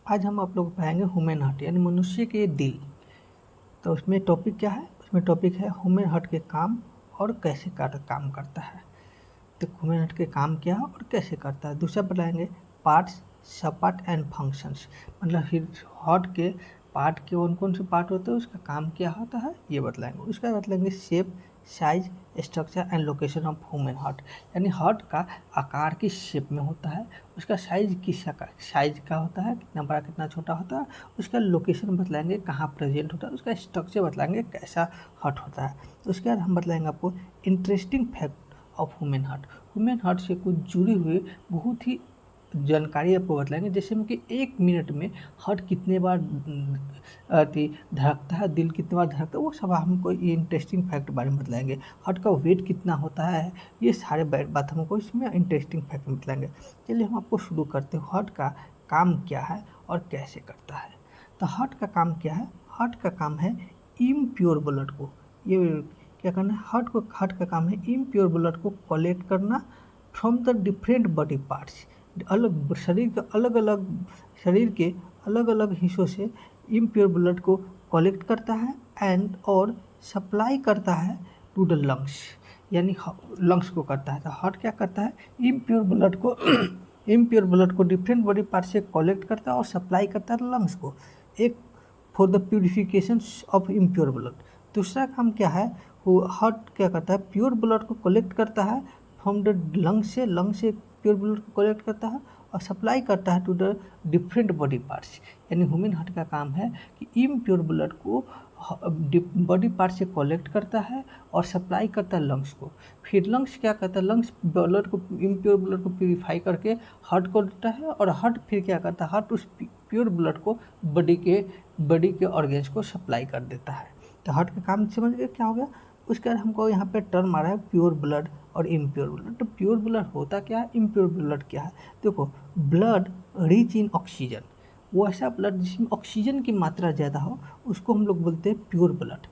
आज हम आप लोग को पढ़ाएंगे ह्यूमन हार्ट यानी मनुष्य के दिल। तो उसमें टॉपिक क्या है? उसमें टॉपिक है ह्यूमन हार्ट के काम और कैसे काम करता है। तो ह्यूमन हार्ट के काम क्या है और कैसे करता है। दूसरा बताएंगे पार्ट्स, सब पार्ट एंड फंक्शंस, मतलब हार्ट के पार्ट के कौन कौन से पार्ट होते हैं, उसका काम क्या होता है ये बतलाएंगे। उसका बतलाएंगे shape, size, structure and location of human heart, यानी हार्ट का आकार किस शेप में होता है, उसका साइज साइज का होता है, कितना बड़ा कितना छोटा होता है, उसका लोकेशन बतलाएंगे कहाँ प्रेजेंट होता है, उसका स्ट्रक्चर बतलाएंगे कैसा हार्ट होता है। तो उसके बाद हम बतलाएंगे आपको interesting fact of human heart. Human heart से कुछ जुड़ी हुई बहुत ही जानकारी आपको बतलाएंगे, जैसे कि 1 मिनट में हार्ट कितने बार धड़कता है, दिल कितने बार धड़कता है, वो सब हमको ये इंटरेस्टिंग फैक्ट बारे में बतलाएंगे। हार्ट का वेट कितना होता है, ये सारे बात हमको इसमें इंटरेस्टिंग फैक्ट में बतलाएंगे। चलिए हम आपको शुरू करते हैं, हार्ट का काम क्या है और कैसे करता है। तो हार्ट का काम क्या है? हार्ट का काम है इम्प्योर ब्लड को, ये क्या करना है, हार्ट का काम है इम्प्योर ब्लड को कलेक्ट करना from the different body parts, शरीर के अलग अलग हिस्सों से इम्प्योर ब्लड को कलेक्ट करता है एंड और सप्लाई करता है टू द लंग्स, यानी लंग्स को करता है। तो हार्ट क्या करता है, इम्प्योर ब्लड को इम्प्योर ब्लड को डिफरेंट बॉडी पार्ट से कलेक्ट करता है और सप्लाई करता है लंग्स को, एक for the purification of impure blood. दूसरा काम क्या है, वो हार्ट क्या करता है, प्योर ब्लड को कलेक्ट करता है फ्रॉम द लंग से प्योर ब्लड को कलेक्ट करता है और सप्लाई करता है to the different body parts, यानी ह्यूमन हार्ट का काम है कि इम्प्योर ब्लड को बॉडी पार्ट से कलेक्ट करता है और सप्लाई करता है लंग्स को। फिर लंग्स क्या करता है, लंग्स ब्लड को इम्प्योर ब्लड को प्यूरिफाई करके हार्ट को देता है और हार्ट फिर क्या करता है, हार्ट उस प्योर ब्लड को बॉडी के ऑर्गेन्स को सप्लाई कर देता है। तो हार्ट का काम समझ गए क्या हो गया। उसके बाद हमको यहाँ पे टर्म आ रहा है प्योर ब्लड और इम्प्योर ब्लड। तो प्योर ब्लड होता क्या है, इम्प्योर ब्लड क्या है। देखो, ब्लड रिच इन ऑक्सीजन, वो ऐसा ब्लड जिसमें ऑक्सीजन की मात्रा ज़्यादा हो उसको हम लोग बोलते हैं pure blood.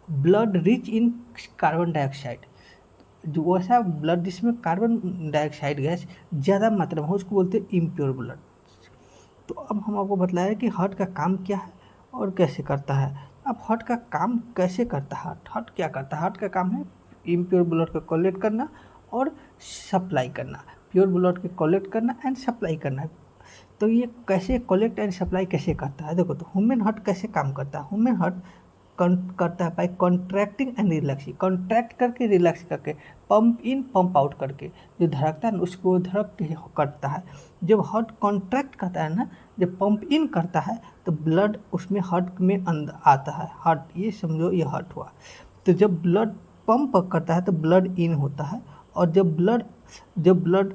Blood rich in carbon dioxide, जो ऐसा ब्लड जिसमें कार्बन डाइऑक्साइड गैस ज़्यादा मात्रा में हो उसको बोलते हैं इम्प्योर ब्लड। तो अब हम आपको बतलाया कि हार्ट का काम क्या है और कैसे करता है। अब हार्ट का काम कैसे करता है, हार्ट क्या करता है, हार्ट का काम है इम्प्योर ब्लड को कलेक्ट करना और सप्लाई करना, प्योर ब्लड को कलेक्ट करना एंड सप्लाई करना। तो ये कैसे कलेक्ट एंड सप्लाई कैसे करता है, देखो तो ह्यूमन हार्ट कैसे काम करता है। ह्यूमन हार्ट करता है by contracting and relaxing, contract करके रिलैक्स करके, पंप इन पंप आउट करके, जो धड़कता है ना उसको धड़क के करता है। जब हार्ट कॉन्ट्रैक्ट करता है ना, जब पंप इन करता है तो ब्लड उसमें हार्ट में अंदर आता है, हार्ट ये समझो ये हार्ट हुआ। तो जब ब्लड पंप करता है तो ब्लड इन होता है, और जब ब्लड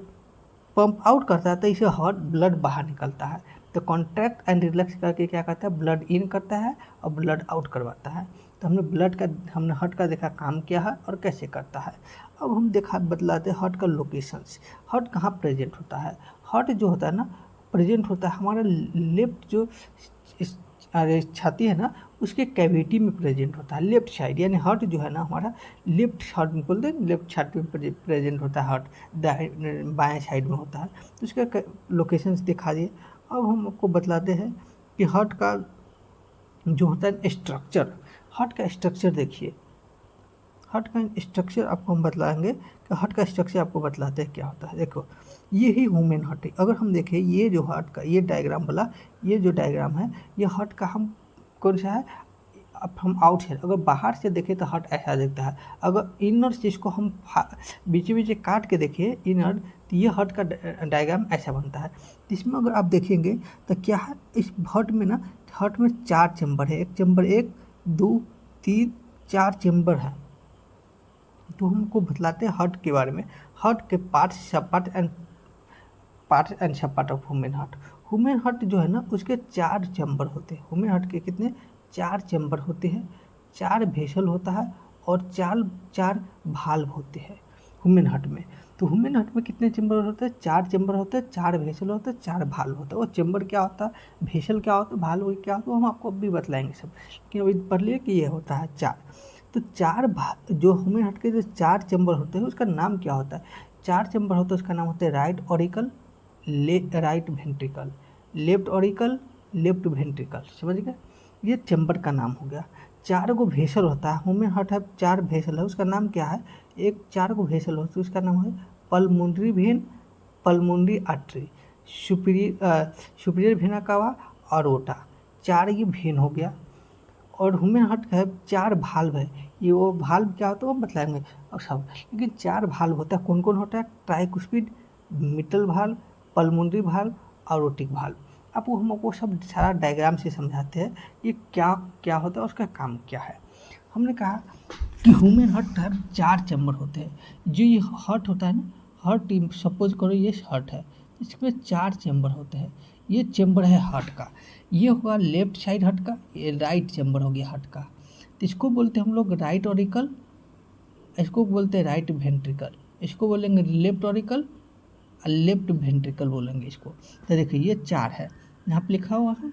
पंप आउट करता है तो इसे हार्ट ब्लड बाहर निकलता है। तो कॉन्ट्रैक्ट एंड रिलैक्स करके क्या करता है, ब्लड इन करता है और ब्लड आउट करवाता है। तो हमने हार्ट का देखा काम क्या है और कैसे करता है। अब हम बतलाते हैं हार्ट का लोकेशंस, हार्ट कहाँ प्रेजेंट होता है। हार्ट जो होता है ना, प्रेजेंट होता है हमारा लेफ्ट जो अरे छाती है ना उसके कैविटी में प्रेजेंट होता है, लेफ्ट साइड, यानी हार्ट जो है ना हमारा लेफ्ट हार्ट में बोलते हैं, लेफ्ट छाती में प्रेजेंट होता है हार्ट, बाएं साइड में होता है। तो उसका लोकेशंस दिखा दिए। अब हम आपको बतलाते हैं कि हार्ट का जो होता है स्ट्रक्चर, हार्ट का स्ट्रक्चर देखिए। हार्ट का स्ट्रक्चर आपको हम बतलाएंगे कि हार्ट का स्ट्रक्चर आपको बतलाते हैं क्या होता है। देखो ये ही ह्यूमन हार्ट है। अगर हम देखें ये जो हार्ट का ये डायग्राम वाला, ये जो डायग्राम है ये हार्ट का हम कौन सा है, अब हम आउट साइड अगर बाहर से देखें तो हार्ट ऐसा दिखता है। अगर इनर चीज़ को हम बीच बीच काट के देखें इनर, तो ये हार्ट का डायग्राम ऐसा बनता है। इसमें अगर आप देखेंगे तो क्या है, इस हार्ट में ना, हार्ट में 4 चैम्बर है, एक चैम्बर 1 2 3 4 चैम्बर है। तो हमको बतलाते हैं हार्ट के बारे में, हार्ट के पार्ट्स सब part of human heart. Human heart जो है ना उसके 4 चैम्बर होते हैं। ह्यूमन हार्ट के कितने, 4 चैम्बर होते हैं, 4 वेसल होता है और 4 भाल्व होते हैं ह्यूमन हार्ट में। तो ह्यूमन हार्ट में कितने चैम्बर होते हैं, 4 चैम्बर होते हैं, 4 वेसल होते हैं, 4 भाल्व होता है। वो चैम्बर क्या होता है, वेसल क्या होता है, भाल्व क्या होता है, हम आपको अभी बतलाएंगे सब, लेकिन अभी पढ़ लिए कि ये होता है 4। तो जो ह्यूमन हार्ट के जो 4 चैम्बर होते हैं उसका नाम क्या होता है, 4 चैम्बर होता है उसका नाम होता है right auricle, right ventricle, left auricle, left ventricle, समझ गए। ये चैम्बर का नाम हो गया। 4 गो वेसल होता है, ह्यूमन हार्ट है 4 वेसल है, उसका नाम क्या है, एक 4 गो वेसल होता है उसका नाम है pulmonary vein, pulmonary artery, superior vena cava, aorta, 4 ये वेन हो गया। और ह्यूमन हार्ट का 4 भाल्व है, ये वो भाल्व क्या होता है वो बतलाएंगे और सब, लेकिन 4 भाल्व होता है, कौन कौन होता है, ट्राइकुस्पिड, मिटल भाल्व, पल्मोनरी भाल्व, अरोटिक भाल्व। अब वो हमको सब सारा डायग्राम से समझाते हैं ये क्या क्या होता है, उसका काम क्या है। हमने कहा कि ह्यूमन हार्ट है 4 चैम्बर होते हैं। जो ये हार्ट होता है ना, हार्ट सपोज करो ये हार्ट है, इसमें 4 चैम्बर होते हैं। ये चैम्बर है हार्ट का, ये होगा लेफ्ट साइड हार्ट का, ये राइट चैम्बर हो गया हार्ट का, तो इसको बोलते हैं हम लोग राइट ऑरिकल, इसको बोलते हैं राइट वेंट्रिकल, इसको बोलेंगे लेफ्ट ऑरिकल और लेफ्ट वेंट्रिकल बोलेंगे इसको। तो देखिए ये 4 है, यहाँ पे लिखा हुआ है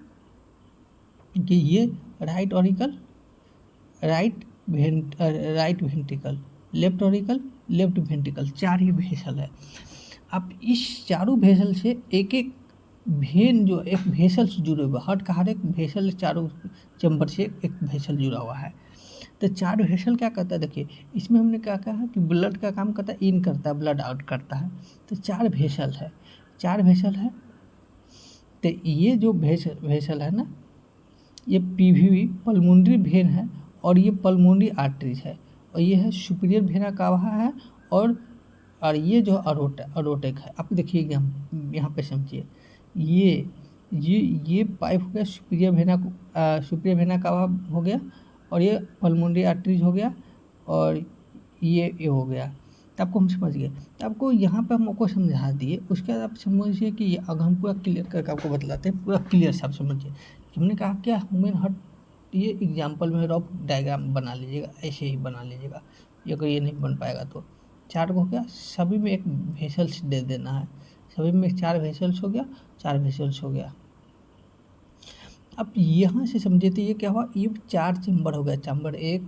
कि ये right auricle, right ventricle, left auricle, left ventricle, 4 ही वेसल है। अब इस चारों वेसल से एक एक वेन जो एक वेसल से जुड़े हुए, हार्ट का हर एक वेसल चारों चैम्बर से एक वेसल जुड़ा हुआ है। तो 4 वेसल क्या करता है, देखिए इसमें हमने क्या कहा कि ब्लड का काम करता है, इन करता है, ब्लड आउट करता है। तो 4 वेसल है, 4 वेसल है। तो ये जो वेसल है ना, ये पीवीवी पल्मोनरी वेन है, और ये पल्मोनरी आर्टरीज है, और ये है सुपीरियर वेना कावा है, और ये जो अरोटिक है। आप देखिए यहाँ पे समझिए, ये ये पाइप हो गया सुपीरियर वेना कावा हो गया, और ये पल्मोनरी आर्टरीज हो गया, और ये हो गया। तो आपको हम समझ गए, तो आपको यहाँ पे हमको समझा दिए। उसके बाद आप समझिए कि अब हम पूरा क्लियर करके आपको बतलाते हैं, पूरा क्लियर से आप समझिए। हमने कहा क्या ह्यूमन हार्ट, ये एग्जाम्पल में रफ डायग्राम बना लीजिएगा, ऐसे ही बना लीजिएगा, अगर ये नहीं बन पाएगा तो। 4 को हो गया, सभी में एक वेसल्स दे देना है, सभी में 4 वेसल्स हो गया, 4 वेसल्स हो गया। अब यहाँ से समझे तो ये क्या हुआ, ये 4 चैम्बर हो गया, चैम्बर 1,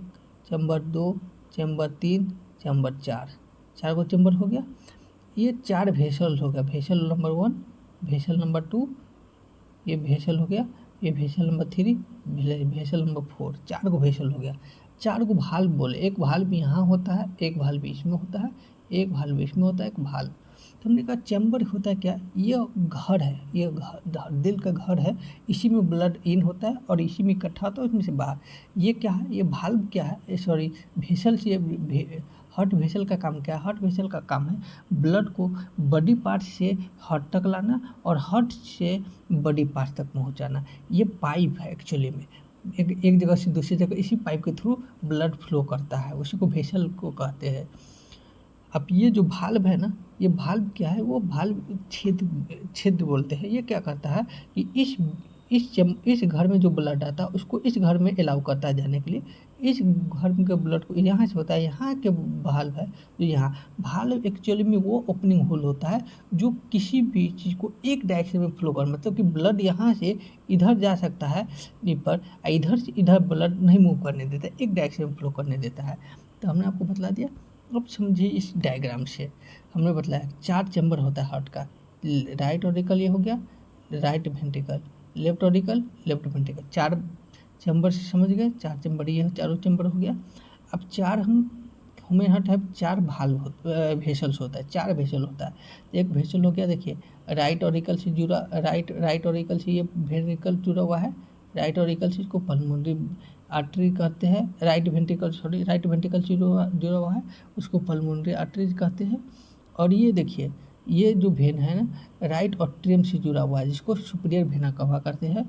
चैम्बर 2, चैम्बर 3, चैम्बर 4, 4 को चैम्बर हो गया। ये 4 वेसल हो गया, वेसल नंबर 1, वेसल नंबर 2, ये वेसल हो गया, ये वेसल नंबर 3, वेसल नंबर 4, 4 को वेसल हो गया। 4 को भाल्व बोले, एक भाल्व यहाँ होता है, एक भाल्व इसमें होता है, एक भाल्व इसमें होता है, एक भाल्व। तो हमने कहा चैम्बर होता है क्या, ये घर है, ये घर दिल का घर है, इसी में ब्लड इन होता है और इसी में इकट्ठा होता है, उसमें से बाहर। ये क्या है, ये भाल्व क्या है, सॉरी वेसल से, हार्ट वेसल का काम क्या है, हार्ट वेसल का काम है ब्लड को बॉडी पार्ट से हार्ट तक लाना और हार्ट से बॉडी पार्ट तक पहुंचाना। ये पाइप है एक्चुअली में, एक जगह से दूसरी जगह इसी पाइप के थ्रू ब्लड फ्लो करता है, उसी को वेसल को कहते हैं। अब ये जो भाल्व है ना, ये भाल्व क्या है, वो भाल्व छिद्र बोलते हैं। ये क्या करता है कि इस घर में जो ब्लड आता है उसको इस घर में अलाउ करता है जाने के लिए। इस घर के ब्लड को यहाँ से होता है, यहाँ के भाल्व है जो यहाँ, भाल्व एक्चुअली में वो ओपनिंग होल होता है जो किसी भी चीज़ को एक डायरेक्शन में फ्लो कर, मतलब कि ब्लड यहाँ से इधर जा सकता है पर, इधर से इधर ब्लड नहीं मूव करने देता, एक डायरेक्शन में फ्लो करने देता है। तो हमने आपको बतला दिया। अब समझिए इस डायग्राम से हमने बताया 4 चैम्बर होता है हार्ट का, राइट ऑरिकल ये हो गया, right ventricle, left auricle, left ventricle, 4 chamber से समझ गए, 4 चैम्बर ये चारों चैम्बर हो गया। अब 4 ह्यूमन हार्ट है 4 भाल्व वेसल्स होता है, 4 वेसल होता है। एक वेसल हो गया, देखिए राइट ऑरिकल से जुड़ा, राइट ऑरिकल से ये वेंट्रिकल जुड़ा हुआ है, राइट ऑरिकल से इसको पल्मोनरी आर्टरी कहते हैं, राइट वेंट्रिकल से जुड़ा हुआ है उसको पल्मोनरी आर्टरीज कहते हैं। और ये देखिए ये जो वेन है ना, राइट ऑट्रियम से जुड़ा हुआ है जिसको सुपीरियर वेना कहा करते हैं।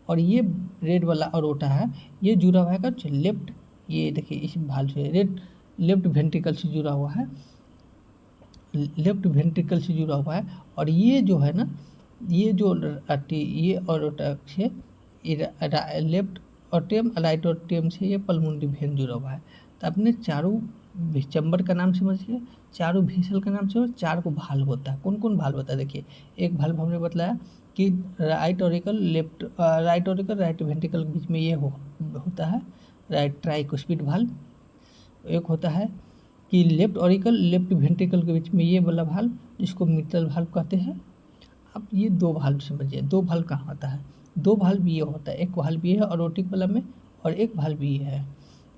और ये रेड वाला अरोटा है, ये जुड़ा हुआ है कर लेफ्ट, ये देखिए इस भाल से लेफ्ट वेंट्रिकल से जुड़ा हुआ है, लेफ्ट वेंट्रिकल से जुड़ा हुआ है। और ये जो है ना, ये जो ये अरोटा से लेफ्ट ऑट्रियम राइट ऑट्रियम से ये पल्मोनरी वेन जुड़ा हुआ है। तो अपने चारों चैम्बर का नाम समझिए, चारों वेसल का नाम समझिए, 4 को भाल्व होता है। कौन कौन भाल्व होता है, देखिए एक भाल्व हमने बताया कि राइट ऑरिकल राइट वेंट्रिकल के बीच में ये होता है राइट ट्राइकुस्पिड भाल्व। एक होता है कि लेफ्ट ऑरिकल लेफ्ट वेंट्रिकल के बीच में ये वाला भाल्व जिसको मिटल भाल्व कहते हैं। अब ये 2 भाल्व समझिए, 2 भाल्व कहाँ होता है, दो वाल्व ये होता है, एक वाल्व ये है अरोटिक वाला में और एक वाल्व ये है।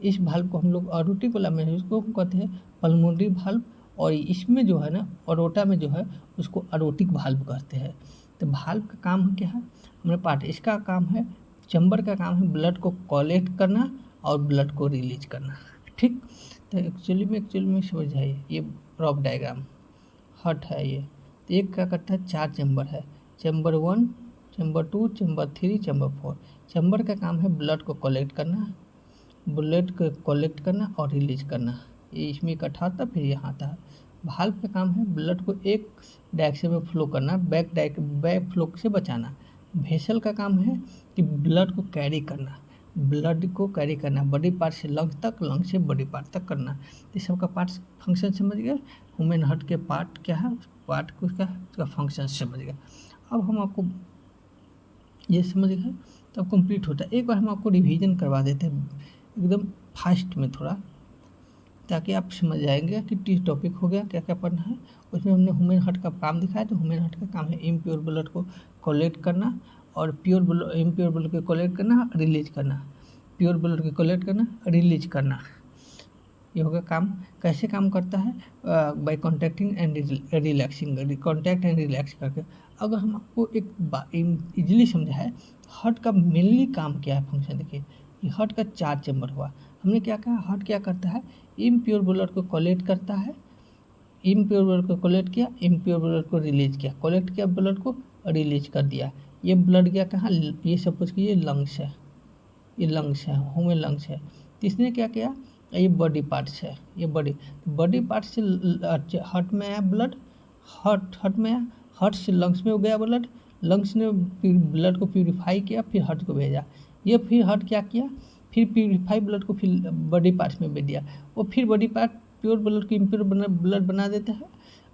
इस वाल्व को हम लोग अरोटिक वाला में इसको हम कहते हैं पल्मोनरी वाल्व, और इसमें जो है ना अरोटा में जो है उसको अरोटिक वाल्व कहते हैं। तो वाल्व का काम क्या है हमारे पार्ट, इसका काम है चैम्बर का काम है ब्लड को कलेक्ट करना और ब्लड को रिलीज करना, ठीक। तो एक्चुअली में समझ जाइए, ये रॉफ डायग्राम हार्ट है ये। तो एक क्या करता है, 4 चैम्बर है, chamber 1, chamber 2, chamber 3, chamber 4। Chamber का काम है ब्लड को कलेक्ट करना, ब्लड को कलेक्ट करना और रिलीज करना, ये इसमें इकट्ठा आता फिर यहाँ आता है। वाल्व का काम है ब्लड को एक डायरेक्शन में फ्लो करना, बैक फ्लो से बचाना। वेसल का काम है कि ब्लड को कैरी करना, बॉडी पार्ट से लंग तक, लंग से बॉडी पार्ट तक करना। इस सब का पार्ट फंक्शन समझ गए। ह्यूमन हार्ट के पार्ट क्या है, पार्ट को क्या है, उसका फंक्शन समझ गए। अब हम आपको ये समझ गए तब कंप्लीट होता है। एक बार हम आपको रिवीजन करवा देते हैं एकदम फास्ट में थोड़ा, ताकि आप समझ जाएंगे कि टॉपिक हो गया क्या क्या पढ़ना है। उसमें हमने ह्यूमन हार्ट का काम दिखाया। तो ह्यूमन हार्ट का काम है इम्प्योर ब्लड को कलेक्ट करना और इम्प्योर ब्लड को कलेक्ट करना, रिलीज करना, प्योर ब्लड को कलेक्ट करना, रिलीज करना। ये होगा काम। कैसे काम करता है, by contacting and relaxing, contact and relax करके। अगर हम आपको एक इजीली समझा है, हार्ट का मेनली काम क्या है, फंक्शन देखिए, ये हार्ट का 4 चैम्बर हुआ। हमने क्या कहा, हार्ट क्या करता है, इम्प्योर ब्लड को कलेक्ट करता है, इम्प्योर ब्लड को कलेक्ट किया, इम्प्योर ब्लड को रिलीज किया, कलेक्ट किया ब्लड को रिलीज कर दिया। ये ब्लड गया कहाँ, ये सपोज कि ये लंग्स है, ये लंग्स है, ह्यूमन लंग्स है। तो इसने क्या किया, ये बॉडी पार्ट्स है, ये बॉडी पार्ट से हार्ट में आया ब्लड, हार्ट में आया, हार्ट से लंग्स में हो गया ब्लड, लंग्स ने ब्लड को प्यूरिफाई किया, फिर हार्ट को भेजा। ये फिर हार्ट क्या किया, फिर प्यूरिफाई ब्लड को फिर बॉडी पार्ट्स में भेज दिया। वो फिर बॉडी पार्ट प्योर ब्लड को इम्प्योर ब्लड बना देता है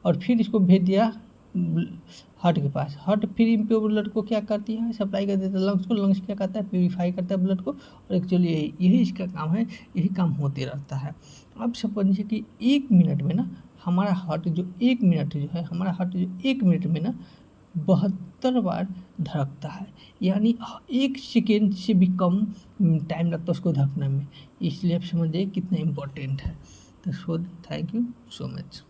और फिर इसको भेज दिया हार्ट के पास। हार्ट फिर इम्प्योर ब्लड को क्या करती है, सप्लाई कर देता है लंग्स को, लंग्स क्या करता है, प्यूरिफाई करता है ब्लड को। और एक्चुअली यही इसका काम है, यही काम होते रहता है। अब समझिए कि 1 मिनट में ना हमारा हार्ट जो 1 मिनट जो है, हमारा हार्ट जो 1 मिनट में ना 72 बार धड़कता है, यानी 1 सेकेंड से भी कम टाइम लगता है उसको धड़कने में। इसलिए आप समझिए कितना इम्पोर्टेंट है। तो so thank you so much.